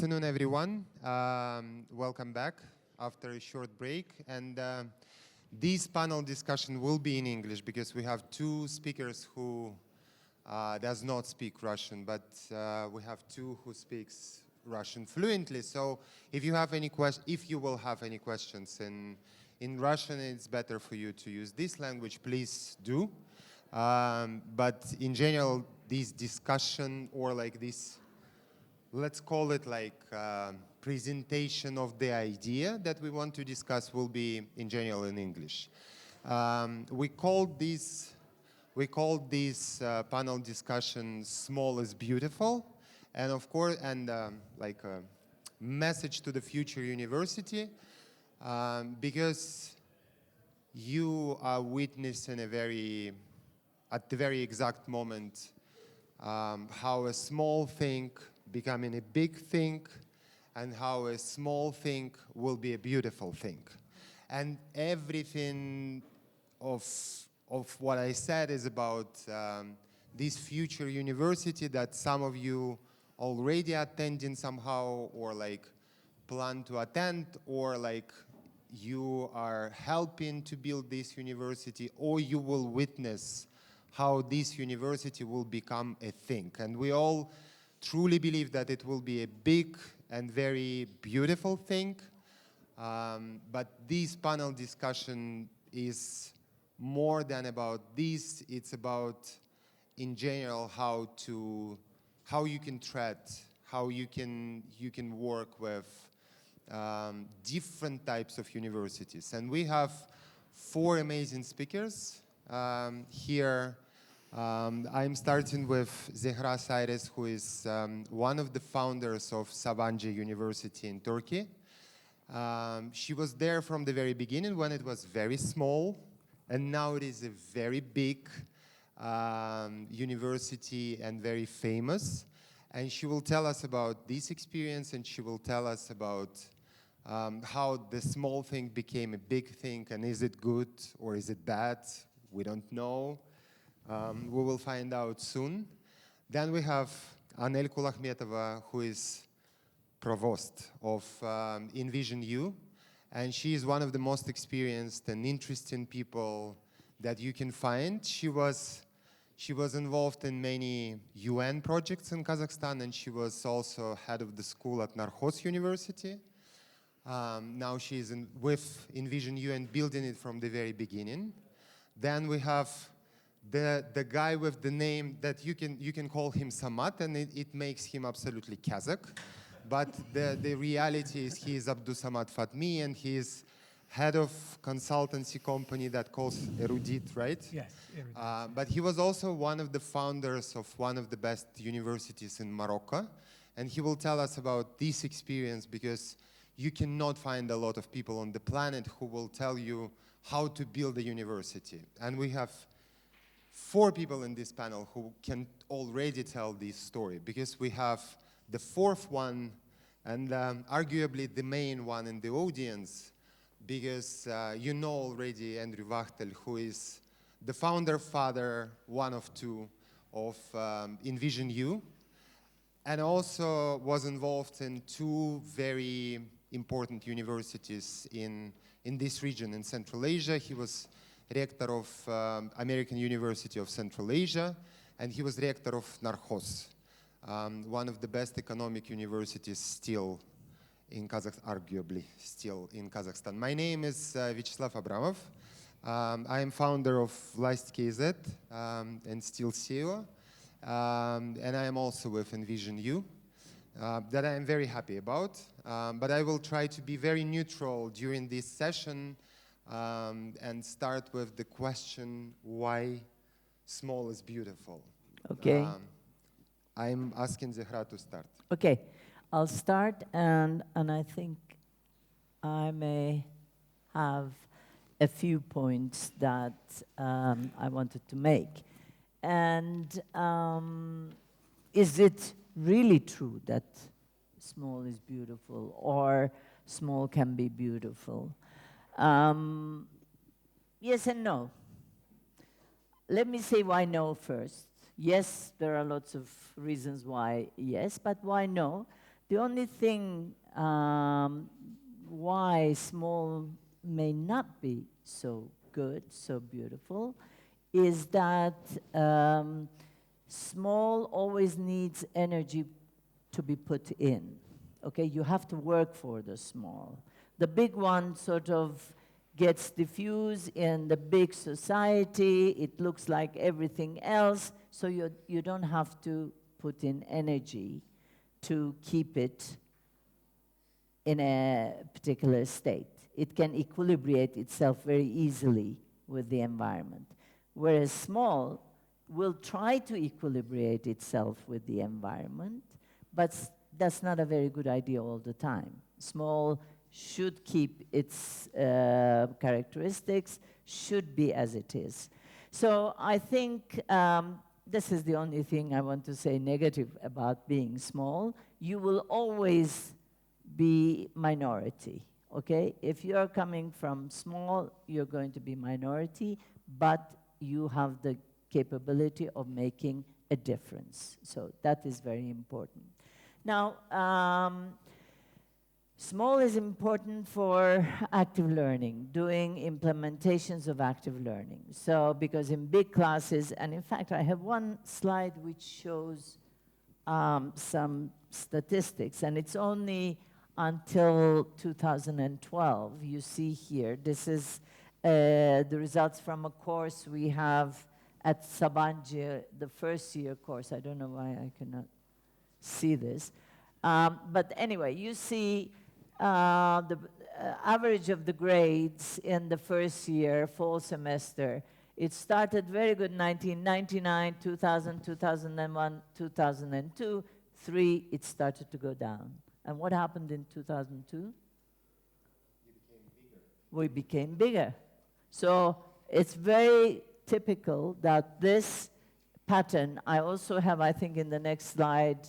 Afternoon, everyone. Welcome back after a short break. And this panel discussion will be in English because we have two speakers who does not speak Russian, but we have two who speaks Russian fluently. So if you have any if you will have any questions in Russian, it's better for you to use this language. Please do. But in general, this discussion or like this, let's call it like presentation of the idea that we want to discuss will be in general in English. We called this panel discussion "Small is Beautiful," and of course, like a message to the future university, because you are witnessing at the very exact moment how a small thing becoming a big thing, and how a small thing will be a beautiful thing. And everything of what I said is about this future university that some of you already attending somehow, or like plan to attend, or like you are helping to build this university, or you will witness how this university will become a thing. And we all truly believe that it will be a big and very beautiful thing. But this panel discussion is more than about this. It's about, in general, how you can tread, how you can work with different types of universities. And we have four amazing speakers here. I'm starting with Zehra Sayres, who is one of the founders of Sabancı University in Turkey. She was there from the very beginning when it was very small, and now it is a very big university and very famous. And she will tell us about this experience, and she will tell us about how the small thing became a big thing, and is it good or is it bad? We don't know. We will find out soon. Then we have Anel Kulahmetova, who is provost of inVision U, and she is one of the most experienced and interesting people that you can find. She was involved in many UN projects in Kazakhstan, and she was also head of the school at Narhos University. Now she is with inVision U and building it from the very beginning. Then we have the guy with the name that you can call him Samat, and it makes him absolutely Kazakh. But the reality is he is Abdusamad Fatmi, and he is head of consultancy company that calls Erudit, right? Yes, Erudit. But he was also one of the founders of one of the best universities in Morocco, and he will tell us about this experience, because you cannot find a lot of people on the planet who will tell you how to build a university. And we have four people in this panel who can already tell this story, because we have the fourth one, and arguably the main one in the audience, because you know already Andrew Wachtel, who is the founder father, one of two, of inVision U, and also was involved in two very important universities in this region in Central Asia. He was rector of American University of Central Asia, and he was rector of Narhos, one of the best economic universities still in Kazakhstan, arguably still in Kazakhstan. My name is Vyacheslav Abramov. I am founder of Vlast.kz and still CEO, and I am also with inVision U, that I am very happy about. But I will try to be very neutral during this session, and start with the question, why small is beautiful? Okay. I'm asking Zehra to start. Okay, I'll start, and I think I may have a few points that I wanted to make. And is it really true that small is beautiful, or small can be beautiful? Yes and no. Let me say why no first. Yes, there are lots of reasons why yes, but why no? The only thing why small may not be so good, so beautiful, is that small always needs energy to be put in. Okay, you have to work for the small. The big one sort of gets diffused in the big society. It looks like everything else, so you don't have to put in energy to keep it in a particular state. It can equilibrate itself very easily with the environment. Whereas small will try to equilibrate itself with the environment, but that's not a very good idea all the time. Small should keep its characteristics, should be as it is. So I think this is the only thing I want to say negative about being small. You will always be minority, okay? If you're coming from small, you're going to be minority, but you have the capability of making a difference. So that is very important. Now, small is important for active learning, doing implementations of active learning. So, because in big classes, and in fact, I have one slide which shows some statistics, and it's only until 2012. You see here, this is the results from a course we have at Sabancı, the first year course. I don't know why I cannot see this. But anyway, you see the average of the grades in the first year, fall semester. It started very good, 1999, 2000, 2001, 2002. 3, it started to go down. And what happened in 2002? We became bigger. So it's very typical that this pattern, I also have, I think in the next slide,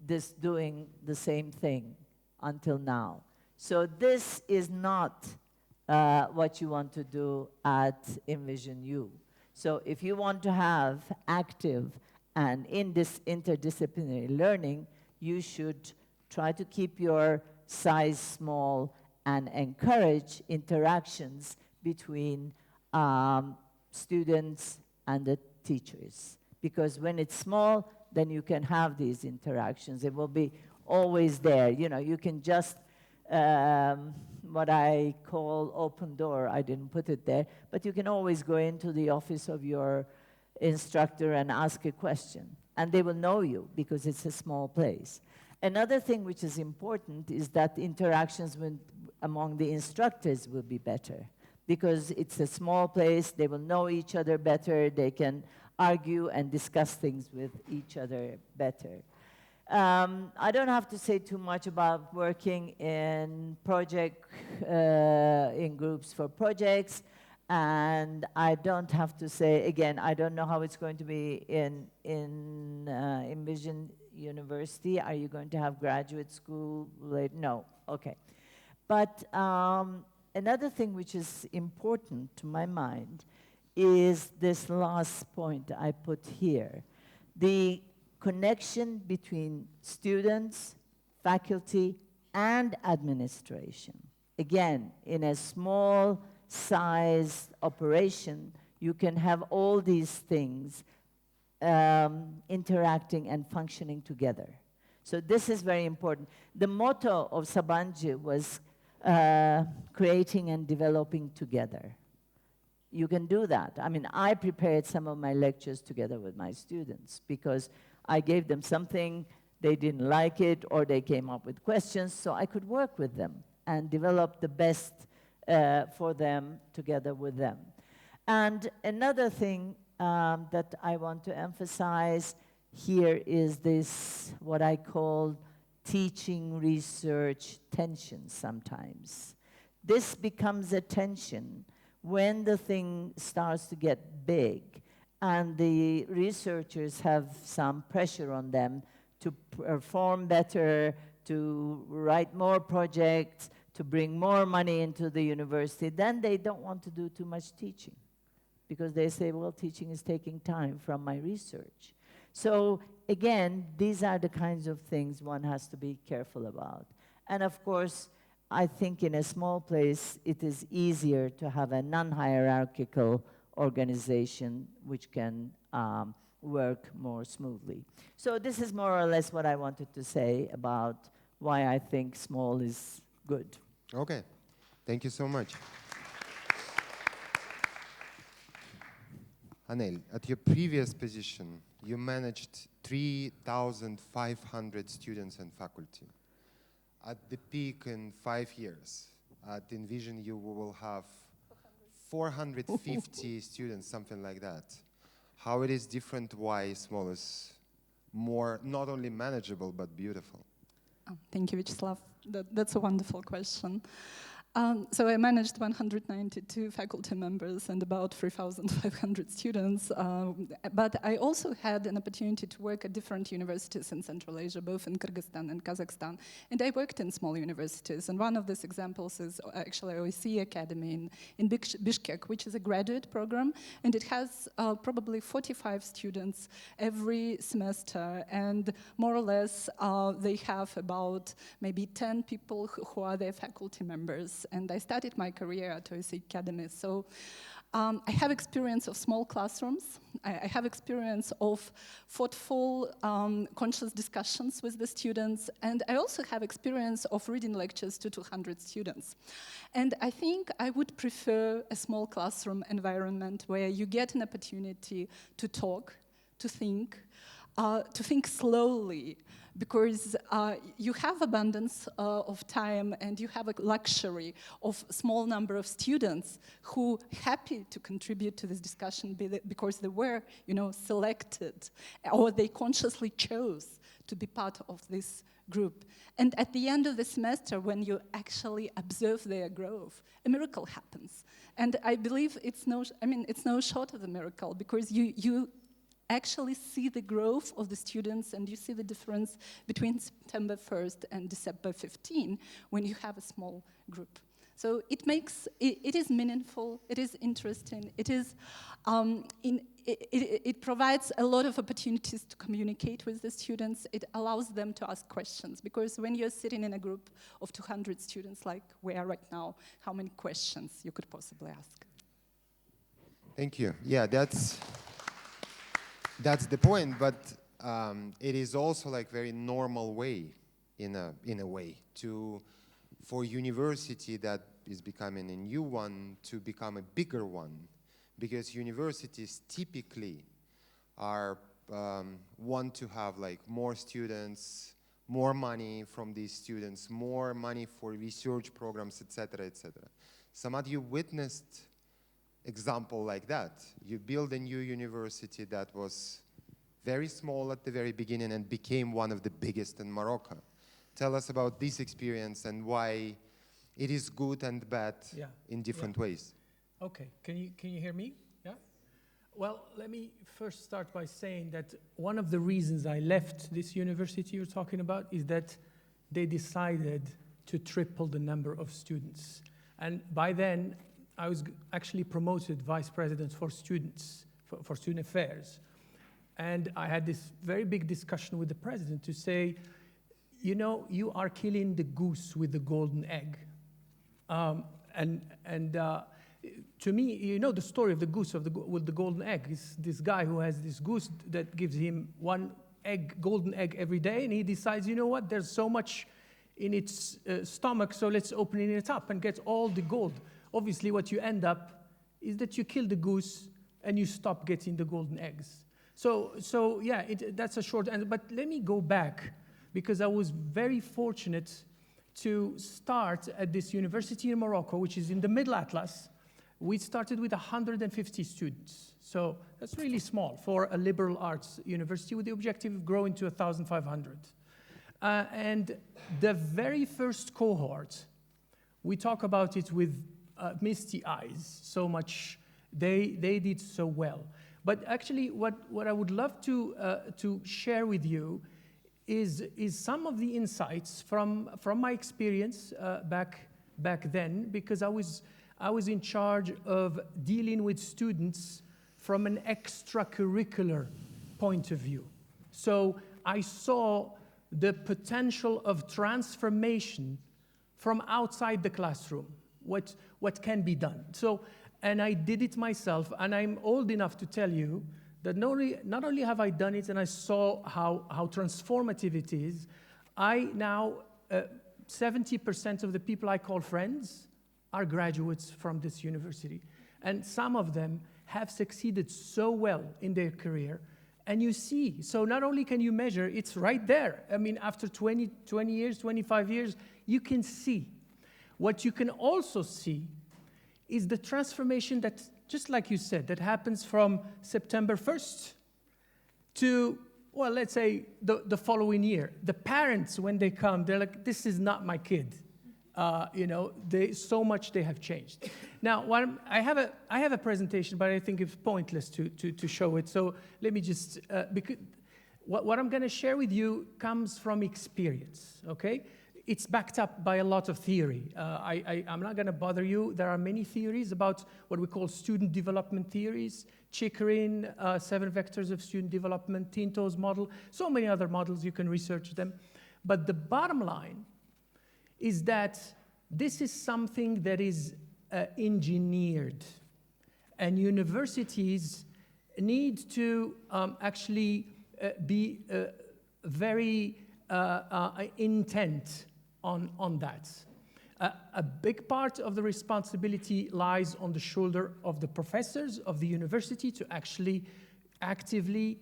this doing the same thing until now. So this is not what you want to do at inVision U. So if you want to have active and in this interdisciplinary learning, you should try to keep your size small and encourage interactions between students and the teachers. Because when it's small, then you can have these interactions. It will be always there. You know, you can just, what I call open door, I didn't put it there, but you can always go into the office of your instructor and ask a question. And they will know you because it's a small place. Another thing which is important is that interactions among the instructors will be better. Because it's a small place, they will know each other better, they can argue and discuss things with each other better. I don't have to say too much about working in in groups for projects, and I don't have to say, again, I don't know how it's going to be in inVision University. Are you going to have graduate school late? No, okay. But another thing which is important to my mind is this last point I put here. The connection between students, faculty, and administration. Again, in a small sized operation, you can have all these things interacting and functioning together. So this is very important. The motto of Sabancı was creating and developing together. You can do that. I mean, I prepared some of my lectures together with my students because I gave them something, they didn't like it, or they came up with questions, so I could work with them and develop the best for them together with them. And another thing that I want to emphasize here is this, what I call teaching research tension sometimes. This becomes a tension when the thing starts to get big and the researchers have some pressure on them to perform better, to write more projects, to bring more money into the university, then they don't want to do too much teaching because they say, well, teaching is taking time from my research. So again, these are the kinds of things one has to be careful about. And of course, I think in a small place, it is easier to have a non-hierarchical organization which can work more smoothly. So this is more or less what I wanted to say about why I think small is good. Okay, thank you so much. Anel, at your previous position, you managed 3,500 students and faculty. At the peak in 5 years, at inVision you will have 450 students, something like that. How it is different, why small is more, not only manageable, but beautiful? Oh, thank you, Vyacheslav. That's a wonderful question. So I managed 192 faculty members and about 3,500 students, but I also had an opportunity to work at different universities in Central Asia, both in Kyrgyzstan and Kazakhstan, and I worked in small universities, and one of these examples is actually OEC Academy in Bishkek, which is a graduate program, and it has probably 45 students every semester, and more or less they have about maybe 10 people who are their faculty members. And I started my career at OEC Academy. So I have experience of small classrooms. I have experience of thoughtful, conscious discussions with the students. And I also have experience of reading lectures to 200 students. And I think I would prefer a small classroom environment where you get an opportunity to talk, to think slowly, because you have abundance of time and you have a luxury of small number of students who happy to contribute to this discussion because they were, selected, or they consciously chose to be part of this group. And at the end of the semester, when you actually observe their growth, a miracle happens. And I believe it's no short of a miracle, because you actually see the growth of the students, and you see the difference between September 1st and December 15 when you have a small group. So it is meaningful, it is interesting, it provides a lot of opportunities to communicate with the students. It allows them to ask questions, because when you're sitting in a group of 200 students like we are right now, how many questions you could possibly ask? Thank you. Yeah, that's the point, but it is also like very normal way, in a way, for university that is becoming a new one to become a bigger one, because universities typically want to have like more students, more money from these students, more money for research programs, etc., etc. Samad, you witnessed example like that. You build a new university that was very small at the very beginning and became one of the biggest in Morocco. Tell us about this experience and why it is good and bad in different ways. Okay, can you hear me? Yeah? Well, let me first start by saying that one of the reasons I left this university you're talking about is that they decided to triple the number of students. And by then, I was actually promoted vice president for students, for student affairs. And I had this very big discussion with the president to say, you are killing the goose with the golden egg. To me, you know the story of the goose with the golden egg. It's this guy who has this goose that gives him one golden egg every day, and he decides, you know what, there's so much in its stomach, so let's open it up and get all the gold. Obviously, what you end up is that you kill the goose and you stop getting the golden eggs. So yeah, that's a short answer. But let me go back, because I was very fortunate to start at this university in Morocco, which is in the Middle Atlas. We started with 150 students. So that's really small for a liberal arts university, with the objective of growing to 1,500. And the very first cohort, we talk about it with misty eyes, so much, they did so well. But actually, what I would love to share with you is some of the insights from my experience back then, because I was in charge of dealing with students from an extracurricular point of view. So I saw the potential of transformation from outside the classroom, what can be done. So, and I did it myself, and I'm old enough to tell you that not only have I done it and I saw how transformative it is, I now, 70% of the people I call friends are graduates from this university. And some of them have succeeded so well in their career. And you see, so not only can you measure, it's right there. I mean, after 20 years, 25 years, you can see. What you can also see is the transformation that, just like you said, that happens from September 1st to, well, let's say the following year. The parents, when they come, they're like, this is not my kid. You know, so much they have changed. Now, I have a presentation, but I think it's pointless to show it. So let me just, because what I'm going to share with you comes from experience, okay? It's backed up by a lot of theory. I'm not going to bother you. There are many theories about what we call student development theories, Chickering, 7 vectors of student development, Tinto's model, so many other models, you can research them. But the bottom line is that this is something that is engineered, and universities need to actually be very intent on that. A big part of the responsibility lies on the shoulder of the professors of the university to actually actively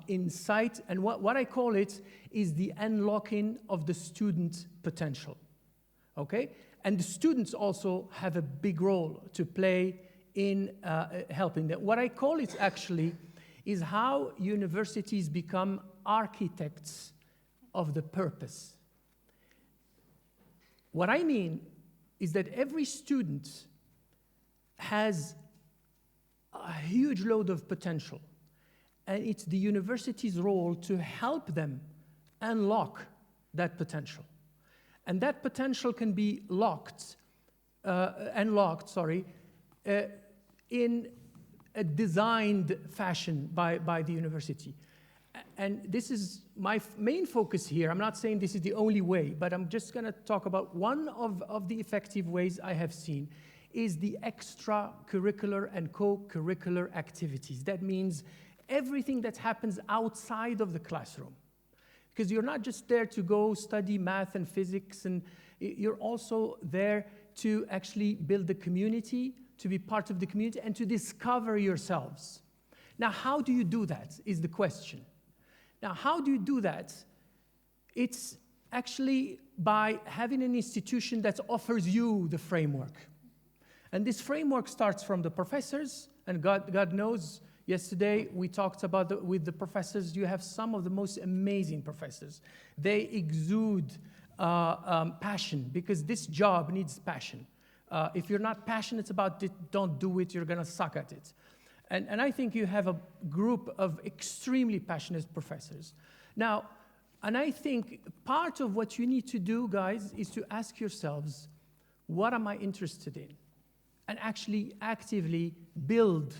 incite, and what I call it is the unlocking of the student potential, okay? And the students also have a big role to play in helping them. What I call it actually is how universities become architects of the purpose. What I mean is that every student has a huge load of potential, and it's the university's role to help them unlock that potential. And that potential can be unlocked in a designed fashion by the university. And this is my main focus here. I'm not saying this is the only way, but I'm just going to talk about one of the effective ways I have seen is the extracurricular and co-curricular activities. That means everything that happens outside of the classroom. Because you're not just there to go study math and physics, and you're also there to actually build the community, to be part of the community, and to discover yourselves. Now, how do you do that is the question. Now, how do you do that? It's actually by having an institution that offers you the framework. And this framework starts from the professors, and God knows, yesterday we talked about with the professors, you have some of the most amazing professors. They exude passion, because this job needs passion. If you're not passionate about it, don't do it, you're gonna suck at it. And I think you have a group of extremely passionate professors. Now, and I think part of what you need to do, guys, is to ask yourselves, what am I interested in? And actually actively build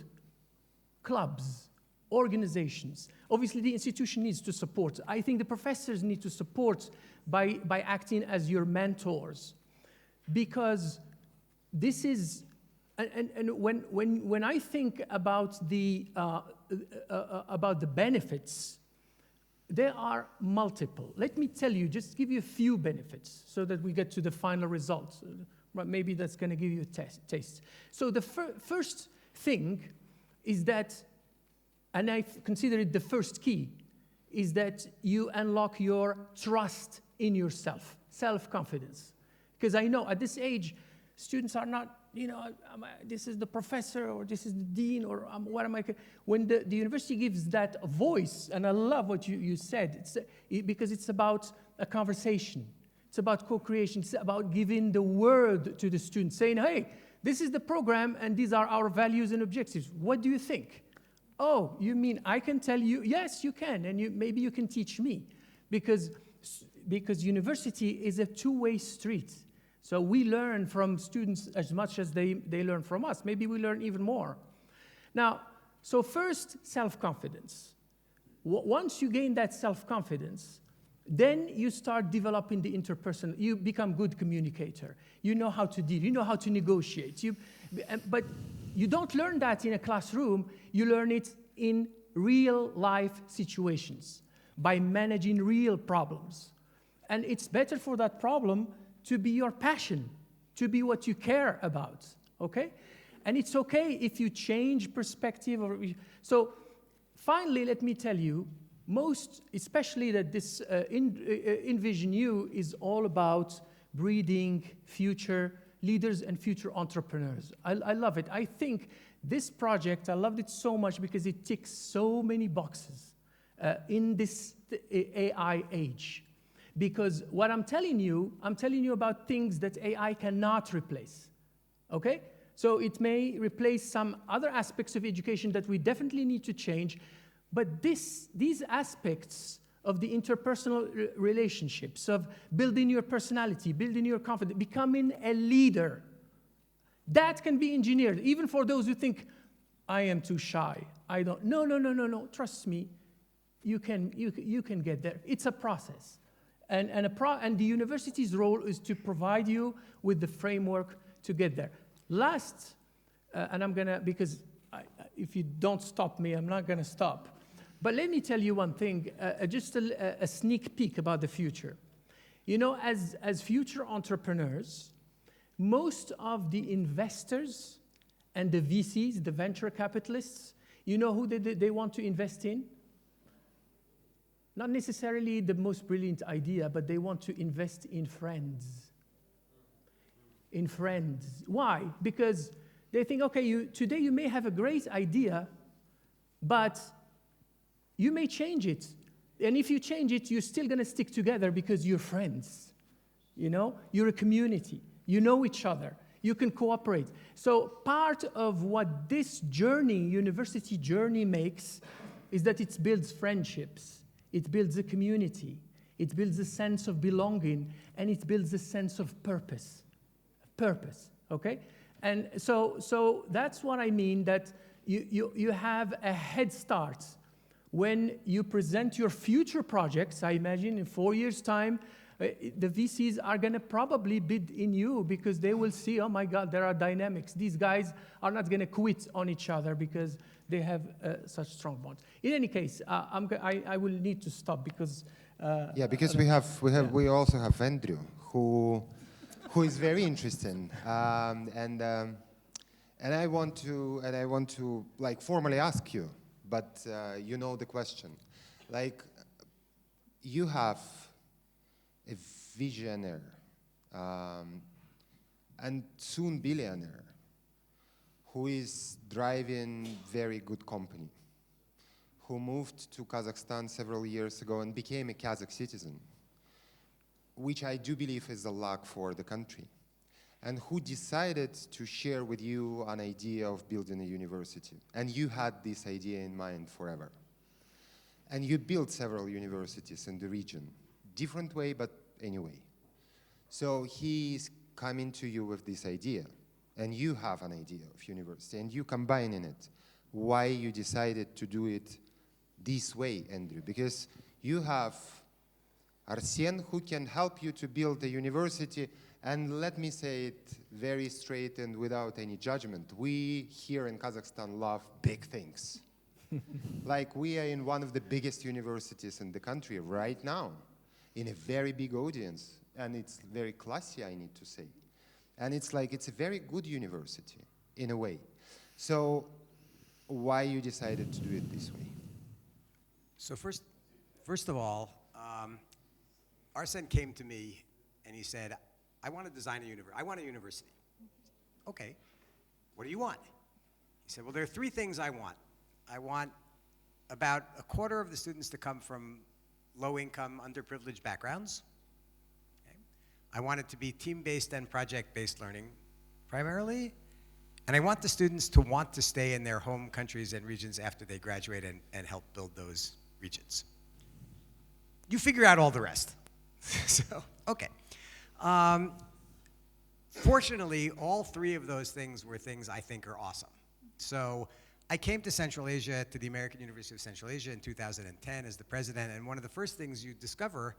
clubs, organizations. Obviously, the institution needs to support. I think the professors need to support by acting as your mentors. Because this is, and when I think about the benefits, there are multiple. Let me tell you, just give you a few benefits so that we get to the final results. Maybe that's going to give you a taste. So the first thing is that, and I consider it the first key, is that you unlock your trust in yourself, self-confidence. Because I know at this age, students are not, you know, this is the professor, or this is the dean, or what am I? When the university gives that voice, and I love what you said, because it's about a conversation. It's about co-creation. It's about giving the word to the students, saying, hey, this is the program, and these are our values and objectives. What do you think? Oh, you mean I can tell you? Yes, you can, and maybe you can teach me. Because university is a two-way street. So we learn from students as much as they learn from us. Maybe we learn even more. Now, so first, self-confidence. Once you gain that self-confidence, then you start developing the interpersonal. You become good communicator. You know how to deal. You know how to negotiate. But you don't learn that in a classroom. You learn it in real-life situations by managing real problems. And it's better for that problem to be your passion, to be what you care about, okay? And it's okay if you change perspective. So finally, let me tell you, especially that this inVision U is all about breeding future leaders and future entrepreneurs. I love it. I think this project, I loved it so much because it ticks so many boxes in this AI age. Because what I'm telling you about things that AI cannot replace, okay? So it may replace some other aspects of education that we definitely need to change, but these aspects of the interpersonal relationships, of building your personality, building your confidence, becoming a leader, that can be engineered, even for those who think, I am too shy, I don't, no, trust me, you can get there. It's a process. And the university's role is to provide you with the framework to get there. Last, and I'm gonna, because if you don't stop me, I'm not gonna stop. But let me tell you one thing, just a sneak peek about the future. You know, as future entrepreneurs, most of the investors and the VCs, the venture capitalists, you know who they want to invest in? Not necessarily the most brilliant idea, but they want to invest in friends. In friends. Why? Because they think, okay, today you may have a great idea, but you may change it. And if you change it, you're still going to stick together because you're friends. You know? You're a community. You know each other. You can cooperate. So part of what this journey, university journey, makes is that it builds friendships. It builds a community. It builds a sense of belonging. And it builds a sense of purpose. Purpose, okay? And so that's what I mean, that you have a head start. When you present your future projects, I imagine in 4 years' time, the VCs are going to probably bid in you because they will see, oh my God, there are dynamics. These guys are not going to quit on each other because they have such strong bonds. In any case, I will need to stop because because we also have Andrew who is very interesting, and I want to like formally ask you, but you know the question, like you have a visionary and soon billionaire who is driving very good company, who moved to Kazakhstan several years ago and became a Kazakh citizen, which I do believe is a luck for the country, and who decided to share with you an idea of building a university. And you had this idea in mind forever. And you built several universities in the region. Different way, but anyway. So he's coming to you with this idea, and you have an idea of university, and you combining it. Why you decided to do it this way, Andrew? Because you have Arsen who can help you to build a university, and let me say it very straight and without any judgment. We here in Kazakhstan love big things. Like we are in one of the biggest universities in the country right now, in a very big audience, and it's very classy, I need to say. And it's like, it's a very good university, in a way. So why you decided to do it this way? So first of all, Arsen came to me and he said, I want to design a university. I want a university. Okay, what do you want? He said, well, there are three things I want. I want about a quarter of the students to come from low-income, underprivileged backgrounds. Okay. I want it to be team-based and project-based learning primarily. And I want the students to want to stay in their home countries and regions after they graduate and help build those regions. You figure out all the rest. So, okay. Fortunately, all three of those things were things I think are awesome. So I came to Central Asia, to the American University of Central Asia in 2010 as the president, and one of the first things you discover,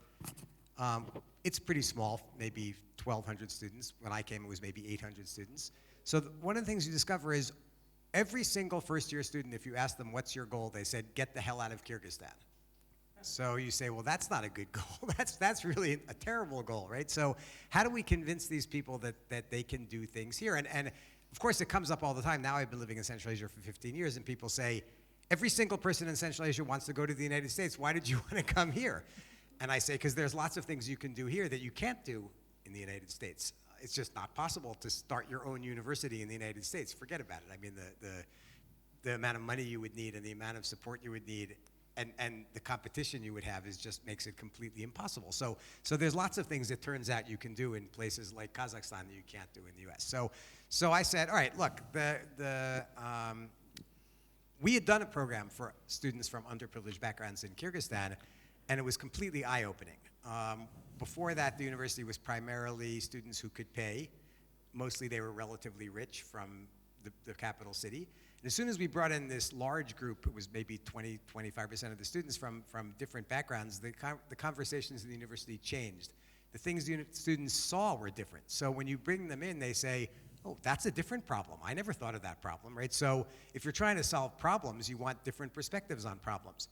it's pretty small, maybe 1,200 students. When I came, it was maybe 800 students. So one of the things you discover is every single first-year student, if you ask them, what's your goal, they said, get the hell out of Kyrgyzstan. So you say, well, that's not a good goal. That's really a terrible goal, right? So how do we convince these people that they can do things here? And of course, it comes up all the time. Now I've been living in Central Asia for 15 years, and people say, every single person in Central Asia wants to go to the United States. Why did you want to come here? And I say, because there's lots of things you can do here that you can't do in the United States. It's just not possible to start your own university in the United States. Forget about it. I mean, the amount of money you would need and the amount of support you would need and the competition you would have just makes it completely impossible. So there's lots of things it turns out you can do in places like Kazakhstan that you can't do in the US. So I said, all right, look, we had done a program for students from underprivileged backgrounds in Kyrgyzstan, and it was completely eye-opening. Before that, the university was primarily students who could pay. Mostly they were relatively rich from the capital city. And as soon as we brought in this large group, it was maybe 20, 25% of the students from different backgrounds, the conversations in the university changed. The things the students saw were different. So when you bring them in, they say, oh, that's a different problem. I never thought of that problem, right? So if you're trying to solve problems, you want different perspectives on problems.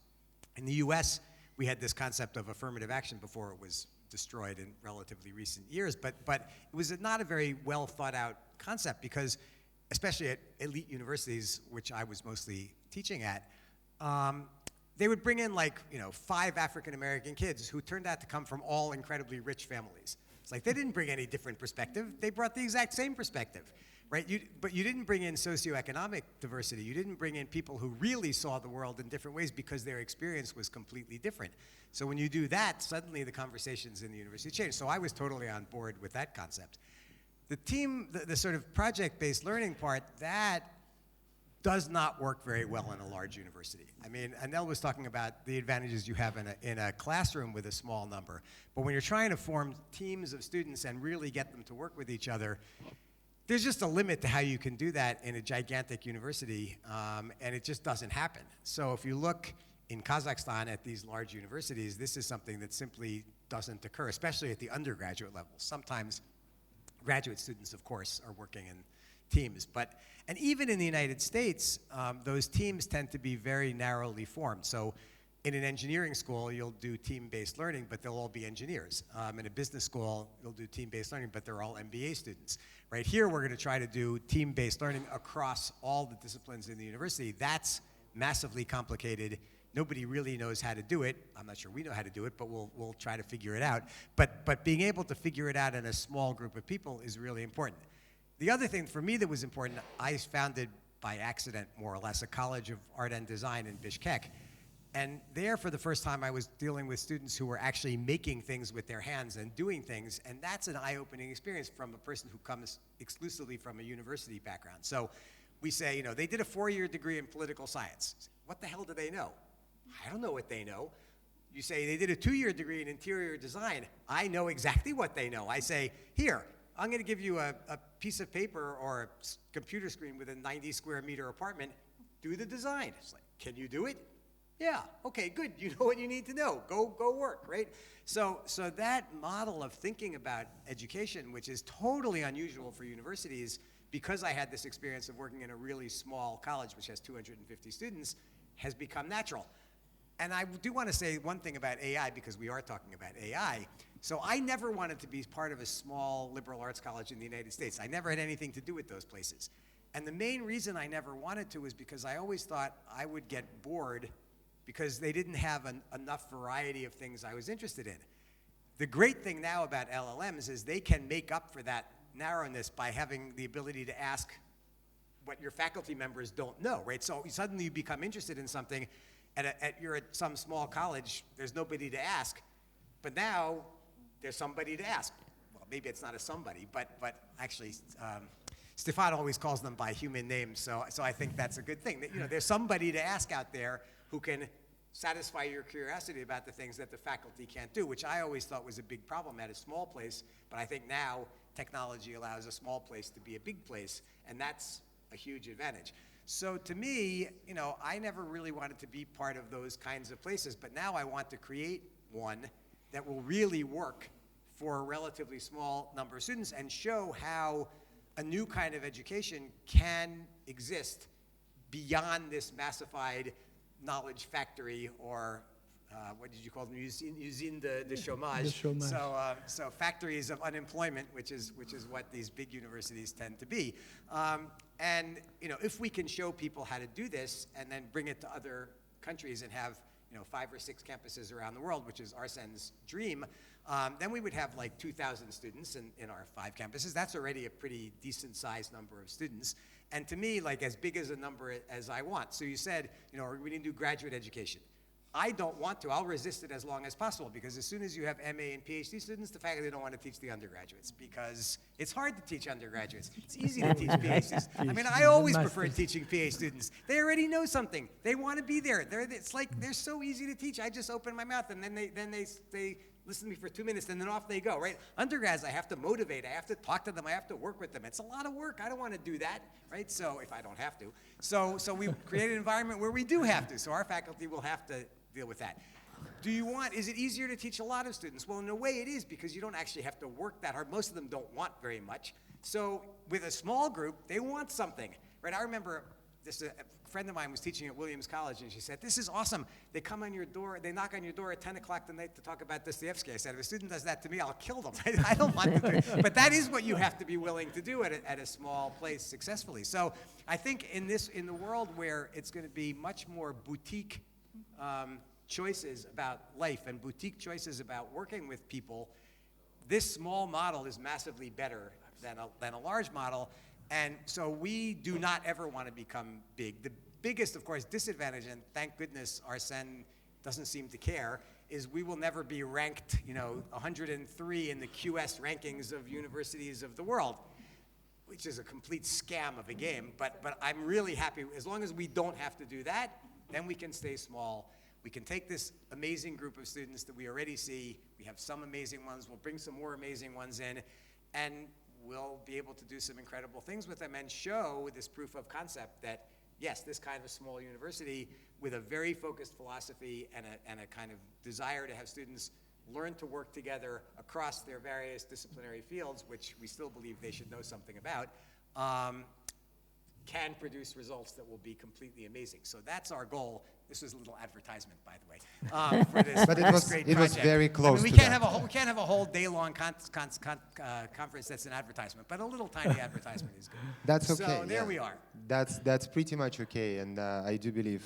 In the US, we had this concept of affirmative action before it was destroyed in relatively recent years, but it was not a very well thought out concept because, especially at elite universities, which I was mostly teaching at, they would bring in 5 African American kids who turned out to come from all incredibly rich families. It's like they didn't bring any different perspective, they brought the exact same perspective, right? But you didn't bring in socioeconomic diversity, you didn't bring in people who really saw the world in different ways because their experience was completely different. So when you do that, suddenly the conversations in the university change. So I was totally on board with that concept. The team, the sort of project-based learning part, that does not work very well in a large university. I mean, Anel was talking about the advantages you have in a classroom with a small number, but when you're trying to form teams of students and really get them to work with each other, there's just a limit to how you can do that in a gigantic university, and it just doesn't happen. So if you look in Kazakhstan at these large universities, this is something that simply doesn't occur, especially at the undergraduate level. Sometimes graduate students, of course, are working in teams. And even in the United States, those teams tend to be very narrowly formed. So in an engineering school, you'll do team-based learning, but they'll all be engineers. In a business school, you'll do team-based learning, but they're all MBA students. Right here, we're going to try to do team-based learning across all the disciplines in the university. That's massively complicated. Nobody really knows how to do it. I'm not sure we know how to do it, but we'll try to figure it out. But being able to figure it out in a small group of people is really important. The other thing for me that was important, I founded by accident, more or less, a College of Art and Design in Bishkek. And there, for the first time, I was dealing with students who were actually making things with their hands and doing things, and that's an eye-opening experience from a person who comes exclusively from a university background. So we say, they did a 4-year degree in political science. What the hell do they know? I don't know what they know. You say they did a 2-year degree in interior design. I know exactly what they know. I say, here, I'm going to give you a piece of paper or a computer screen with a 90 square meter apartment. Do the design. It's like, can you do it? Yeah, okay, good. You know what you need to know. Go work, right? So that model of thinking about education, which is totally unusual for universities, because I had this experience of working in a really small college, which has 250 students, has become natural. And I do want to say one thing about AI, because we are talking about AI. So I never wanted to be part of a small liberal arts college in the United States. I never had anything to do with those places. And the main reason I never wanted to is because I always thought I would get bored because they didn't have enough variety of things I was interested in. The great thing now about LLMs is they can make up for that narrowness by having the ability to ask what your faculty members don't know, right? So suddenly you become interested in something, you're at some small college, there's nobody to ask, but now there's somebody to ask. Well, maybe it's not a somebody, but actually, Stefan always calls them by human names, so I think that's a good thing. That, there's somebody to ask out there who can satisfy your curiosity about the things that the faculty can't do, which I always thought was a big problem at a small place, but I think now technology allows a small place to be a big place, and that's a huge advantage. So to me, you know, I never really wanted to be part of those kinds of places, but now I want to create one that will really work for a relatively small number of students and show how a new kind of education can exist beyond this massified knowledge factory, or what did you call them? Usine de chômage. De chômage. So factories of unemployment, which is what these big universities tend to be. And you know, if we can show people how to do this and then bring it to other countries and have 5 or 6 campuses around the world, which is Arsen's dream, then we would have like 2,000 students in our 5 campuses. That's already a pretty decent sized number of students. And to me, like as big as a number as I want. So you said, are we going to do graduate education? I don't want to. I'll resist it as long as possible, because as soon as you have MA and PhD students, the faculty don't want to teach the undergraduates because it's hard to teach undergraduates. It's easy to teach PhD students. I mean, I always prefer teaching PhD students. They already know something. They want to be there. It's like they're so easy to teach. I just open my mouth and then they listen to me for 2 minutes and then off they go, right? Undergrads, I have to motivate. I have to talk to them. I have to work with them. It's a lot of work. I don't want to do that, right? So if I don't have to. So we create an environment where we do have to. So our faculty will have to deal with that. Is it easier to teach a lot of students? Well, in a way it is, because you don't actually have to work that hard. Most of them don't want very much. So with a small group, they want something, right? I remember a friend of mine was teaching at Williams College, and she said, this is awesome. They come on your door, they knock on your door at 10 o'clock tonight to talk about Dostoevsky. I said, if a student does that to me, I'll kill them. I don't want to do it. But that is what you have to be willing to do at a small place successfully. So I think in the world where it's going to be much more boutique choices about life and boutique choices about working with people, this small model is massively better than a large model. And so we do not ever want to become big. The biggest, of course, disadvantage, and thank goodness Arsene doesn't seem to care, is we will never be ranked 103 in the QS rankings of universities of the world, which is a complete scam of a game. But I'm really happy. As long as we don't have to do that, then we can stay small. We can take this amazing group of students that we already see. We have some amazing ones. We'll bring some more amazing ones in. And we'll be able to do some incredible things with them and show this proof of concept that, yes, this kind of small university with a very focused philosophy and a kind of desire to have students learn to work together across their various disciplinary fields, which we still believe they should know something about, can produce results that will be completely amazing. So that's our goal. This was a little advertisement, by the way, for this, But for it this great was project. very close I mean, to we that. can't have a whole day-long conference that's an advertisement, but a little tiny advertisement is good. That's okay. So there yeah. we are. That's pretty much okay, and I do believe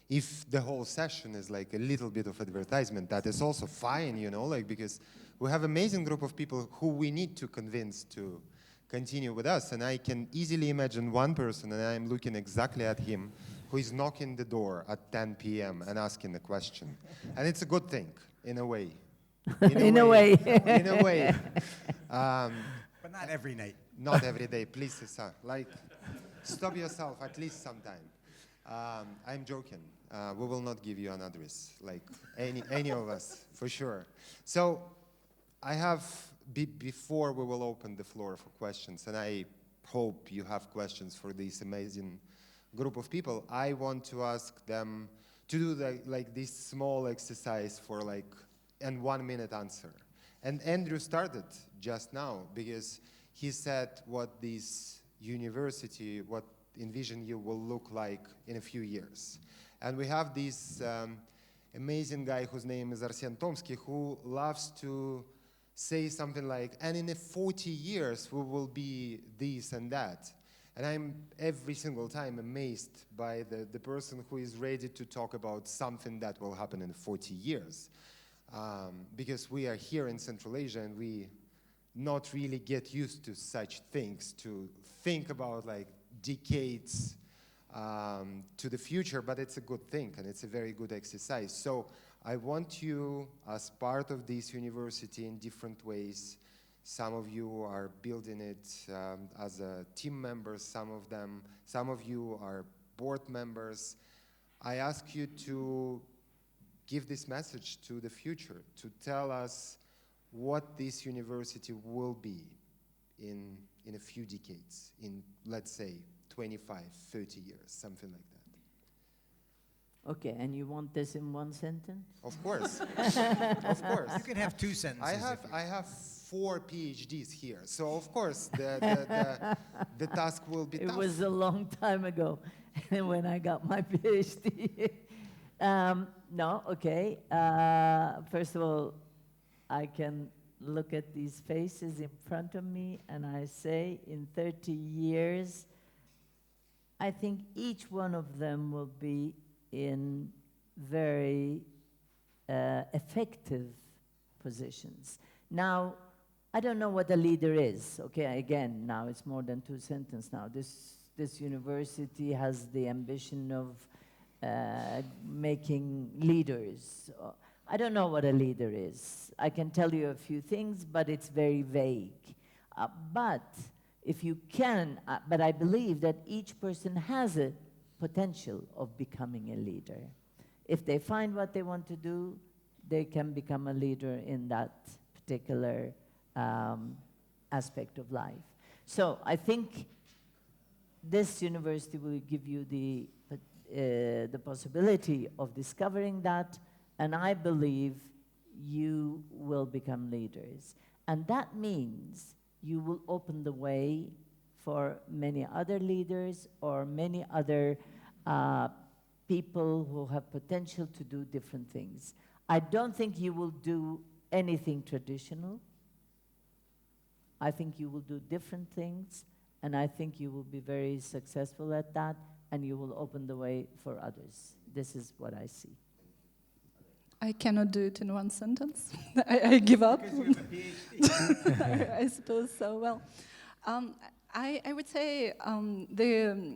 if the whole session is like a little bit of advertisement, that is also fine, because we have amazing group of people who we need to convince to continue with us, and I can easily imagine one person, and I'm looking exactly at him, who is knocking the door at 10 p.m. and asking a question, and it's a good thing in a way. In a way. In a way. But not every night. Not every day, please, Cesar. Like, stop yourself at least sometime. I'm joking. We will not give you an address, like any of us, for sure. So, I have, before we will open the floor for questions, and I hope you have questions for this amazing group of people, I want to ask them to do this small exercise for and 1 minute answer. And Andrew started just now because he said what this university, what inVision U will look like in a few years. And we have this amazing guy whose name is Arsen Tomsky, who loves to say something like, and in 40 years we will be this and that. And I'm every single time amazed by the person who is ready to talk about something that will happen in 40 years. Because we are here in Central Asia and we not really get used to such things, to think about decades to the future, but it's a good thing and it's a very good exercise. So I want you, as part of this university in different ways, some of you are building it as a team members, some of you are board members. I ask you to give this message to the future, to tell us what this university will be in a few decades, in, let's say, 25, 30 years, something like that. Okay, and you want this in one sentence? Of course, of course. You can have 2 sentences. I have 4 PhDs here, so of course the task will be It tough. was a long time ago when I got my PhD. No, okay. First of all, I can look at these faces in front of me and I say, in 30 years, I think each one of them will be in very effective positions. Now, I don't know what a leader is. Okay, again, now it's more than 2 sentences now. This university has the ambition of making leaders. I don't know what a leader is. I can tell you a few things, but it's very vague. But if you can, but I believe that each person has a potential of becoming a leader. If they find what they want to do, they can become a leader in that particular aspect of life. So I think this university will give you the possibility of discovering that, and I believe you will become leaders. And that means you will open the way for many other leaders or many other people who have potential to do different things. I don't think you will do anything traditional. I think you will do different things, and I think you will be very successful at that, and you will open the way for others. This is what I see. I cannot do it in one sentence. I give up. Because you have a PhD. I suppose so. Well, I would say the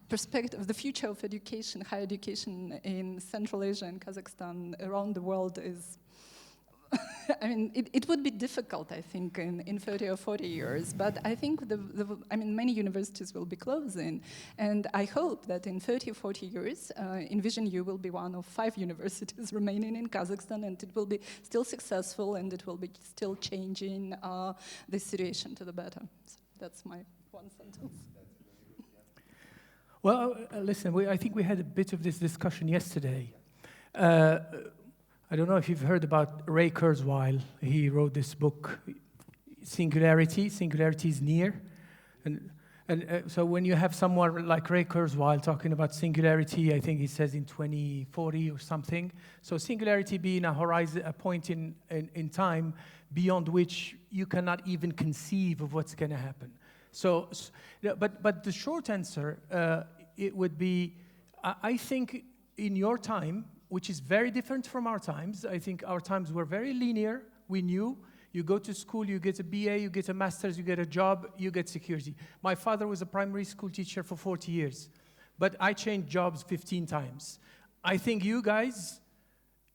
perspective, the future of education, higher education in Central Asia and Kazakhstan, around the world is, I mean, it would be difficult, I think, in 30 or 40 years, but I think many universities will be closing, and I hope that in 30 or 40 years, inVision U will be one of 5 universities remaining in Kazakhstan, and it will be still successful, and it will be still changing the situation to the better. So that's my one sentence. Well, listen, I think we had a bit of this discussion yesterday. I don't know if you've heard about Ray Kurzweil. He wrote this book, Singularity. Singularity is near. And so when you have someone like Ray Kurzweil talking about singularity, I think he says in 2040 or something. So singularity being a horizon, a point in time beyond which you cannot even conceive of what's going to happen. So, but the short answer, it would be, I think in your time, which is very different from our times. I think our times were very linear. We knew you go to school, you get a BA, you get a master's, you get a job, you get security. My father was a primary school teacher for 40 years, but I changed jobs 15 times. I think you guys,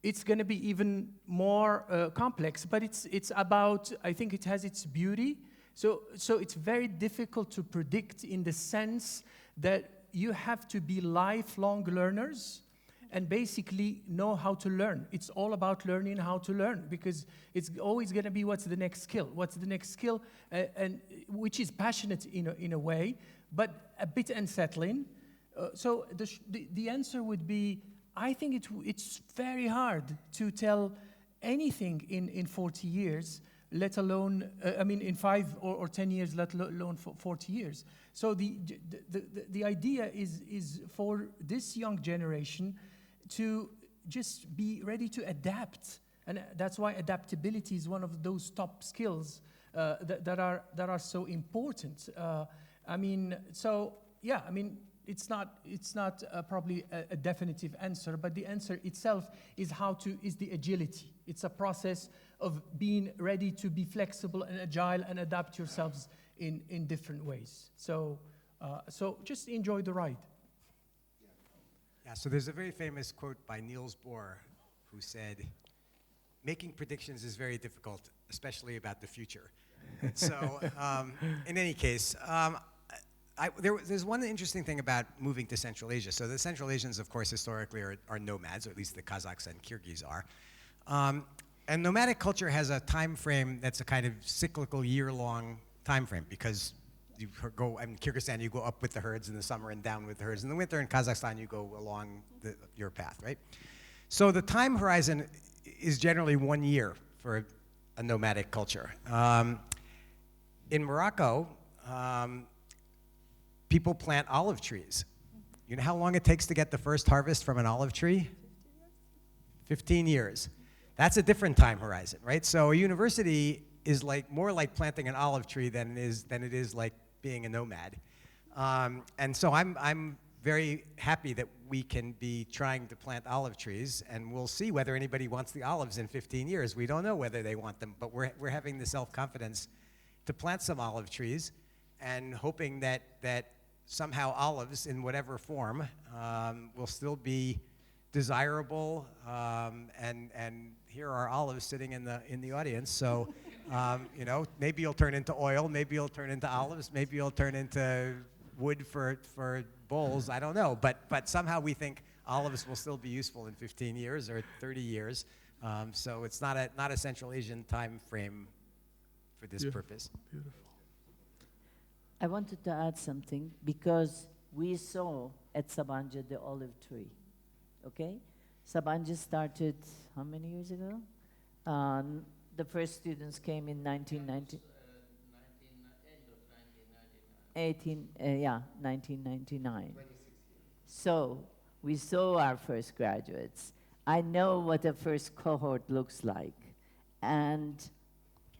it's going to be even more complex, but it's about, I think it has its beauty. So it's very difficult to predict in the sense that you have to be lifelong learners and basically know how to learn. It's all about learning how to learn, because it's always going to be what's the next skill? What's the next skill? And which is passionate in a way, but a bit unsettling. So the answer would be, I think it's very hard to tell anything in 40 years, let alone, in 5 or 10 years, let alone for 40 years. So the idea is for this young generation to just be ready to adapt, and that's why adaptability is one of those top skills that are so important. It's not probably a definitive answer, but the answer itself is is the agility. It's a process of being ready to be flexible and agile and adapt yourselves in different ways. So just enjoy the ride. Yeah, so there's a very famous quote by Niels Bohr who said, "Making predictions is very difficult, especially about the future." So in any case, there's one interesting thing about moving to Central Asia. So the Central Asians, of course, historically are nomads, or at least the Kazakhs and Kyrgyz are. And nomadic culture has a time frame that's a kind of cyclical year-long time frame, because you go, in Kyrgyzstan, you go up with the herds in the summer and down with the herds in the winter. In Kazakhstan, you go along your path, right? So the time horizon is generally 1 year for a nomadic culture. In Morocco, people plant olive trees. You know how long it takes to get the first harvest from an olive tree? 15 years. That's a different time horizon, right? So a university is more like planting an olive tree than it is like being a nomad. And so I'm very happy that we can be trying to plant olive trees, and we'll see whether anybody wants the olives in 15 years. We don't know whether they want them, but we're having the self-confidence to plant some olive trees and hoping that somehow olives, in whatever form, will still be desirable. And here are olives sitting in the audience. So, you know, maybe you'll turn into oil, maybe you'll turn into olives, maybe you'll turn into wood for bowls. I don't know, but somehow we think olives will still be useful in 15 years or 30 years. So it's not a Central Asian time frame for this purpose. Beautiful. I wanted to add something because we saw at Sabancı the olive tree, okay? Sabancı started how many years ago? The first students came in 1990. 1999. So we saw our first graduates. I know what a first cohort looks like, and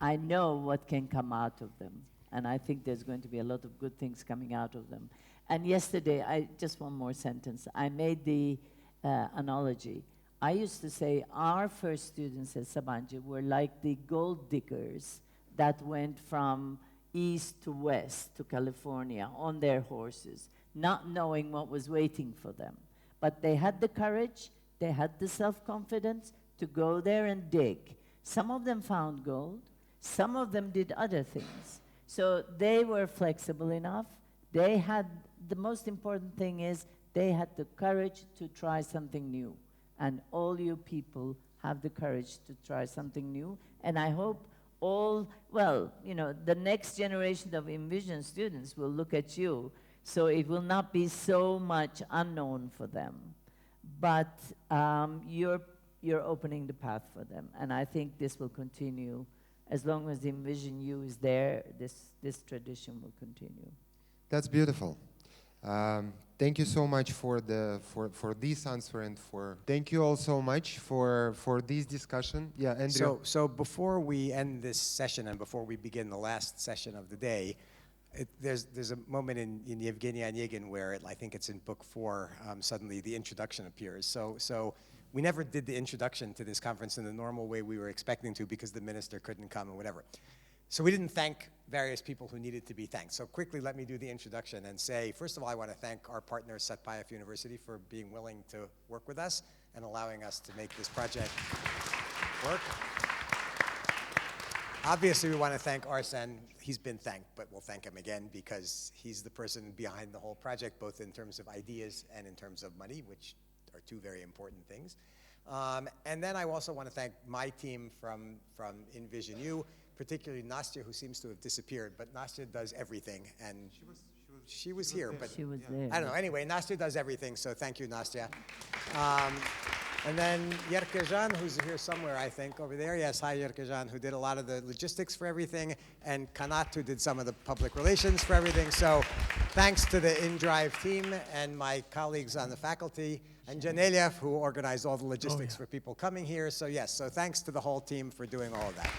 I know what can come out of them. And I think there's going to be a lot of good things coming out of them. And yesterday, just one more sentence. I made the analogy. I used to say our first students at Sabancı were like the gold diggers that went from east to west to California on their horses, not knowing what was waiting for them. But they had the courage, they had the self-confidence to go there and dig. Some of them found gold, some of them did other things. So they were flexible enough. They had, the most important thing is, they had the courage to try something new. And all you people have the courage to try something new. And I hope the next generation of inVision students will look at you, so it will not be so much unknown for them. But you're opening the path for them. And I think this will continue. As long as inVision U is there, this tradition will continue. That's beautiful. Thank you so much for this answer and thank you all so much for this discussion. Yeah, Andrew. So before we end this session and before we begin the last session of the day, there's a moment in Yevgeny Onegin where I think it's in book 4. Suddenly the introduction appears. So we never did the introduction to this conference in the normal way we were expecting to because the minister couldn't come and whatever. So we didn't thank various people who needed to be thanked. So quickly, let me do the introduction and say, first of all, I want to thank our partner, Satpayev University, for being willing to work with us and allowing us to make this project work. Obviously, we want to thank Arsen. He's been thanked, but we'll thank him again because he's the person behind the whole project, both in terms of ideas and in terms of money, which are two very important things. And then I also want to thank my team from inVision U, particularly Nastya, who seems to have disappeared, but Nastya does everything, and she was here, but she was there. I don't know. Anyway, Nastya does everything, so thank you, Nastya. And then Yerkejan, who's here somewhere, I think, over there. Yes, hi, Yerkejan, who did a lot of the logistics for everything, and Kanat, who did some of the public relations for everything. So thanks to the InDrive team and my colleagues on the faculty, and Janeliev, who organized all the logistics for people coming here. So yes, so thanks to the whole team for doing all of that.